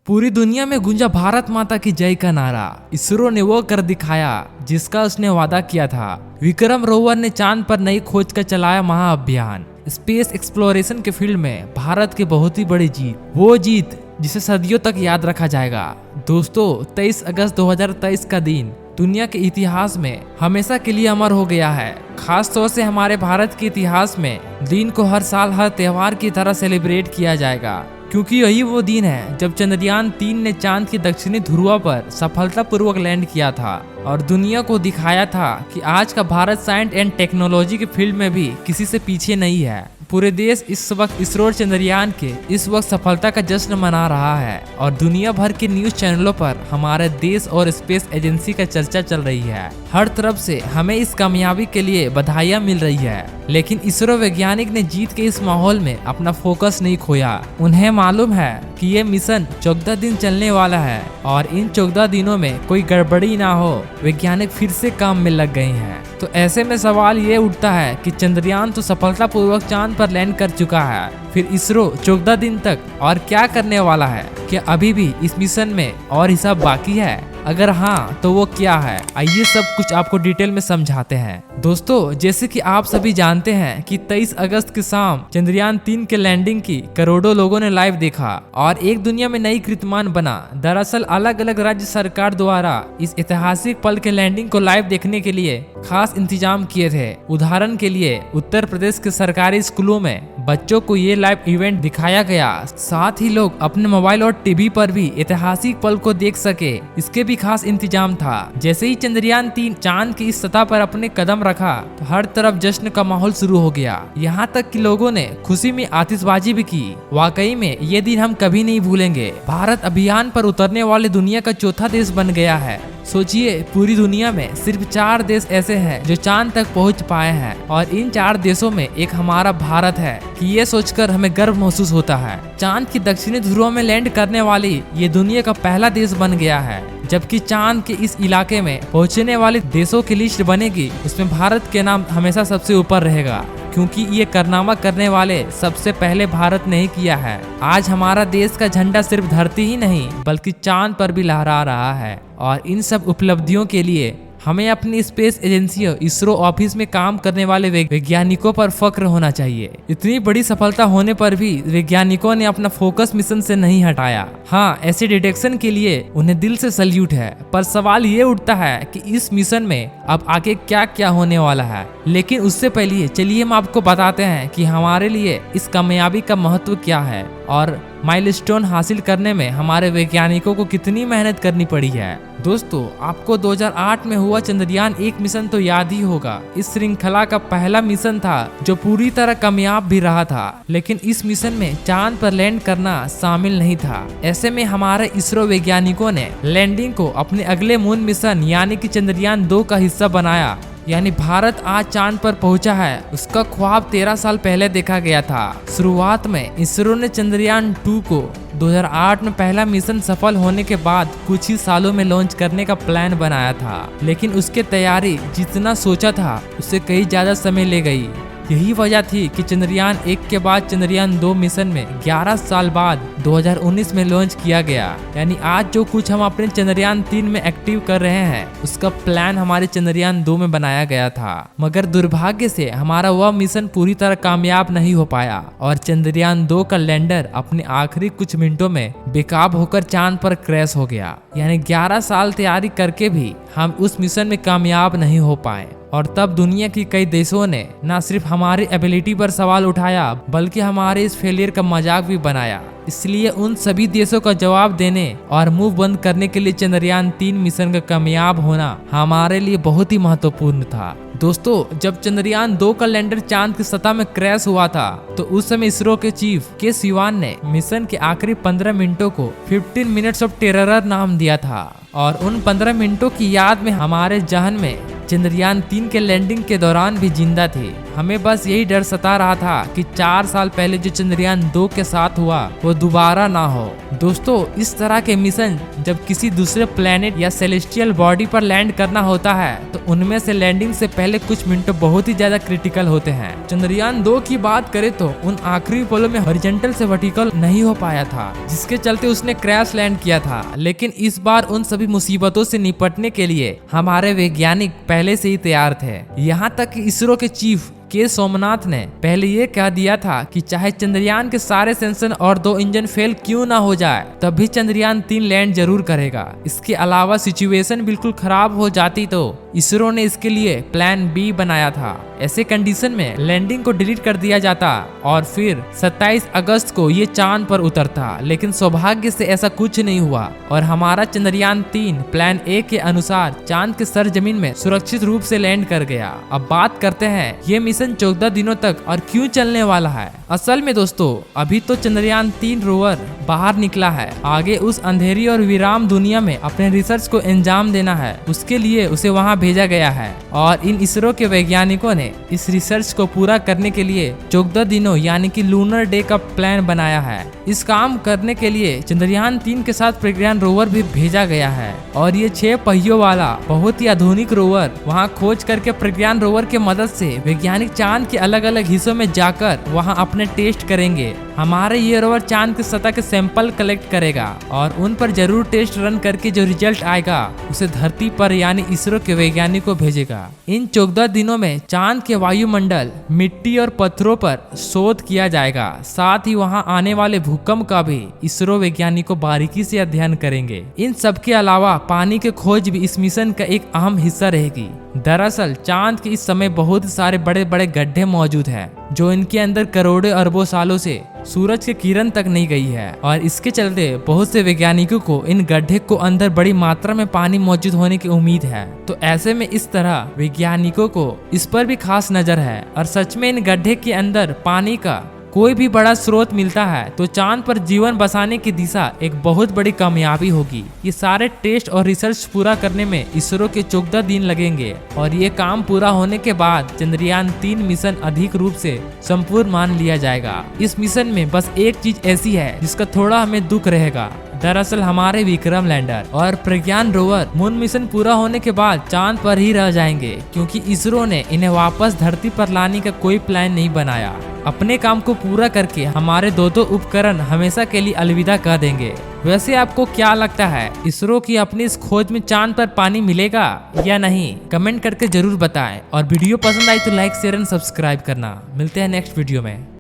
पूरी दुनिया में गूंजा भारत माता की जय का नारा। इसरो ने वो कर दिखाया जिसका उसने वादा किया था। विक्रम रोवर ने चांद पर नई खोज का चलाया महाअभियान। स्पेस एक्सप्लोरेशन के फील्ड में भारत की बहुत ही बड़ी जीत, वो जीत जिसे सदियों तक याद रखा जाएगा। दोस्तों, 23 अगस्त 2023 का दिन दुनिया के इतिहास में हमेशा के लिए अमर हो गया है। खास तौर से हमारे भारत के इतिहास में दिन को हर साल हर त्योहार की तरह सेलिब्रेट किया जाएगा, क्योंकि यही वो दिन है जब चंद्रयान 3 ने चांद के दक्षिणी ध्रुव पर सफलतापूर्वक लैंड किया था और दुनिया को दिखाया था कि आज का भारत साइंस एंड टेक्नोलॉजी के फील्ड में भी किसी से पीछे नहीं है। पूरे देश इस वक्त इसरो और चंद्रयान के इस वक्त सफलता का जश्न मना रहा है और दुनिया भर के न्यूज चैनलों पर हमारे देश और स्पेस एजेंसी का चर्चा चल रही है। हर तरफ से हमें इस कामयाबी के लिए बधाइयां मिल रही है, लेकिन इसरो वैज्ञानिक ने जीत के इस माहौल में अपना फोकस नहीं खोया। उन्हें मालूम है कि ये मिशन 14 दिन चलने वाला है और इन 14 दिनों में कोई गड़बड़ी ना हो, वैज्ञानिक फिर से काम में लग गए हैं। तो ऐसे में सवाल ये उठता है कि चंद्रयान तो सफलतापूर्वक चांद पर लैंड कर चुका है, फिर इसरो 14 दिन तक और क्या करने वाला है? क्या अभी भी इस मिशन में और हिसाब बाकी है? अगर हाँ तो वो क्या है? आइए सब कुछ आपको डिटेल में समझाते हैं। दोस्तों, जैसे कि आप सभी जानते हैं कि 23 अगस्त की शाम चंद्रयान 3 के लैंडिंग की करोड़ों लोगों ने लाइव देखा और एक दुनिया में नई कीर्तिमान बना। दरअसल अलग अलग राज्य सरकार द्वारा इस ऐतिहासिक पल के लैंडिंग को लाइव देखने के लिए खास इंतजाम किए थे। उदाहरण के लिए उत्तर प्रदेश के सरकारी स्कूलों में बच्चों को ये लाइव इवेंट दिखाया गया, साथ ही लोग अपने मोबाइल और टीवी पर भी ऐतिहासिक पल को देख सके, इसके भी खास इंतजाम था। जैसे ही चंद्रयान 3 चांद की इस सतह पर अपने कदम रखा तो हर तरफ जश्न का माहौल शुरू हो गया। यहाँ तक कि लोगों ने खुशी में आतिशबाजी भी की। वाकई में ये दिन हम कभी नहीं भूलेंगे। भारत अभियान पर उतरने वाले दुनिया का चौथा देश बन गया है। सोचिए, पूरी दुनिया में सिर्फ 4 देश ऐसे हैं जो चांद तक पहुंच पाए हैं और इन 4 देशों में एक हमारा भारत है कि ये सोचकर हमें गर्व महसूस होता है। चांद की दक्षिणी ध्रुव में लैंड करने वाली ये दुनिया का पहला देश बन गया है। जबकि चांद के इस इलाके में पहुंचने वाले देशों की लिस्ट बनेगी, उसमें भारत के नाम हमेशा सबसे ऊपर रहेगा, क्योंकि ये कारनामा करने वाले सबसे पहले भारत ने ही किया है। आज हमारा देश का झंडा सिर्फ धरती ही नहीं बल्कि चांद पर भी लहरा रहा है और इन सब उपलब्धियों के लिए हमें अपनी स्पेस एजेंसी इसरो ऑफिस में काम करने वाले वैज्ञानिकों पर फक्र होना चाहिए। इतनी बड़ी सफलता होने पर भी वैज्ञानिकों ने अपना फोकस मिशन से नहीं हटाया। हाँ, ऐसे डिटेक्शन के लिए उन्हें दिल से सल्यूट है। पर सवाल ये उठता है कि इस मिशन में अब आगे क्या क्या होने वाला है। लेकिन उससे पहले चलिए हम आपको बताते हैं कि हमारे लिए इस कामयाबी का महत्व क्या है और माइलस्टोन हासिल करने में हमारे वैज्ञानिकों को कितनी मेहनत करनी पड़ी है। दोस्तों, आपको 2008 में हुआ चंद्रयान 1 मिशन तो याद ही होगा। इस श्रृंखला का पहला मिशन था जो पूरी तरह कामयाब भी रहा था, लेकिन इस मिशन में चांद पर लैंड करना शामिल नहीं था। ऐसे में हमारे इसरो वैज्ञानिकों ने लैंडिंग को अपने अगले मून मिशन यानी कि चंद्रयान 2 का हिस्सा बनाया। यानी भारत आज चांद पर पहुंचा है, उसका ख्वाब 13 साल पहले देखा गया था। शुरुआत में इसरो ने चंद्रयान 2 को 2008 में पहला मिशन सफल होने के बाद कुछ ही सालों में लॉन्च करने का प्लान बनाया था, लेकिन उसकी तैयारी जितना सोचा था उससे कई ज्यादा समय ले गई। यही वजह थी कि चंद्रयान 1 के बाद चंद्रयान 2 मिशन में 11 साल बाद 2019 में लॉन्च किया गया। यानी आज जो कुछ हम अपने चंद्रयान 3 में एक्टिव कर रहे हैं उसका प्लान हमारे चंद्रयान 2 में बनाया गया था। मगर दुर्भाग्य से हमारा वह मिशन पूरी तरह कामयाब नहीं हो पाया और चंद्रयान 2 का लैंडर अपने आखिरी कुछ मिनटों में बेकाब होकर चांद पर क्रैश हो गया। यानी 11 साल तैयारी करके भी हम उस मिशन में कामयाब नहीं हो पाए और तब दुनिया की कई देशों ने न सिर्फ हमारी एबिलिटी पर सवाल उठाया बल्कि हमारे इस फेलियर का मजाक भी बनाया। इसलिए उन सभी देशों का जवाब देने और मुंह बंद करने के लिए चंद्रयान 3 मिशन का कामयाब होना हमारे लिए बहुत ही महत्वपूर्ण था। दोस्तों, जब चंद्रयान 2 का लैंडर चांद की सतह में क्रैश हुआ था तो उस समय इसरो के चीफ के सिवान ने मिशन के आखिरी 15 मिनटों को 15 मिनट्स ऑफ टेरर नाम दिया था और उन 15 मिनटों की याद में हमारे जहन में चंद्रयान 3 के लैंडिंग के दौरान भी जिंदा थे। हमें बस यही डर सता रहा था कि 4 साल पहले जो चंद्रयान 2 के साथ हुआ वो दोबारा ना हो। दोस्तों, इस तरह के मिशन जब किसी दूसरे प्लेनेट या सेलेस्टियल बॉडी पर लैंड करना होता है तो उनमें से लैंडिंग से पहले कुछ मिनटों बहुत ही ज्यादा क्रिटिकल होते हैं। चंद्रयान 2 की बात करें तो उन आखिरी पलों में हॉरिजॉन्टल से वर्टिकल नहीं हो पाया था, जिसके चलते उसने क्रैश लैंड किया था। लेकिन इस बार उन सभी मुसीबतों से निपटने के लिए हमारे वैज्ञानिक पहले से ही तैयार थे। यहाँ तक कि इसरो के चीफ के सोमनाथ ने पहले ये कह दिया था कि चाहे चंद्रयान के सारे सेंसर और 2 इंजन फेल क्यों ना हो जाए, तब भी चंद्रयान 3 लैंड जरूर करेगा। इसके अलावा सिचुएशन बिल्कुल खराब हो जाती तो इसरो ने इसके लिए प्लान बी बनाया था। ऐसे कंडीशन में लैंडिंग को डिलीट कर दिया जाता और फिर 27 अगस्त को ये चांद पर उतरता, लेकिन सौभाग्य से ऐसा कुछ नहीं हुआ और हमारा चंद्रयान 3 प्लान ए के अनुसार चांद के सरजमीन में सुरक्षित रूप से लैंड कर गया। अब बात करते हैं ये मिशन 14 दिनों तक और क्यों चलने वाला है। असल में दोस्तों, अभी तो चंद्रयान 3 रोवर बाहर निकला है, आगे उस अंधेरी और विराम दुनिया में अपने रिसर्च को अंजाम देना है। उसके लिए उसे वहां भेजा गया है और इन इसरो के वैज्ञानिकों ने इस रिसर्च को पूरा करने के लिए 14 दिनों यानी कि लूनर डे का प्लान बनाया है। इस काम करने के लिए चंद्रयान 3 के साथ प्रज्ञान रोवर भी भेजा गया है और ये 6 पहियों वाला बहुत ही आधुनिक रोवर वहां खोज करके प्रज्ञान रोवर के मदद से वैज्ञानिक चांद के अलग अलग हिस्सों में जाकर वहां अपने टेस्ट करेंगे। हमारे ये रोवर चांद की सतह के सैंपल कलेक्ट करेगा और उन पर जरूर टेस्ट रन करके जो रिजल्ट आएगा उसे धरती पर यानी इसरो के वैज्ञानिकों को भेजेगा। इन 14 दिनों में चांद के वायुमंडल, मिट्टी और पत्थरों पर शोध किया जाएगा। साथ ही वहां आने वाले भूकंप का भी इसरो वैज्ञानिकों बारीकी से अध्ययन करेंगे। इन सब के अलावा पानी की खोज भी इस मिशन का एक अहम हिस्सा रहेगी। दरअसल चांद के इस समय बहुत सारे बड़े बड़े गड्ढे मौजूद हैं जो इनके अंदर करोड़ों अरबों सालों से सूरज की किरण तक नहीं गई है और इसके चलते बहुत से वैज्ञानिकों को इन गड्ढे को अंदर बड़ी मात्रा में पानी मौजूद होने की उम्मीद है। तो ऐसे में इस तरह वैज्ञानिकों को इस पर भी खास नजर है और सच में इन गड्ढे के अंदर पानी का कोई भी बड़ा स्रोत मिलता है तो चांद पर जीवन बसाने की दिशा एक बहुत बड़ी कामयाबी होगी। ये सारे टेस्ट और रिसर्च पूरा करने में इसरो के 14 दिन लगेंगे और ये काम पूरा होने के बाद चंद्रयान 3 मिशन अधिक रूप से संपूर्ण मान लिया जाएगा। इस मिशन में बस एक चीज ऐसी है जिसका थोड़ा हमें दुख रहेगा। दरअसल हमारे विक्रम लैंडर और प्रज्ञान रोवर मून मिशन पूरा होने के बाद चांद पर ही रह जाएंगे, क्योंकि इसरो ने इन्हें वापस धरती पर लाने का कोई प्लान नहीं बनाया। अपने काम को पूरा करके हमारे दो उपकरण हमेशा के लिए अलविदा कह देंगे। वैसे आपको क्या लगता है, इसरो की अपनी इस खोज में चांद पर पानी मिलेगा या नहीं? कमेंट करके जरूर बताएं और वीडियो पसंद आई तो लाइक, शेयर एंड सब्सक्राइब करना। मिलते हैं नेक्स्ट वीडियो में।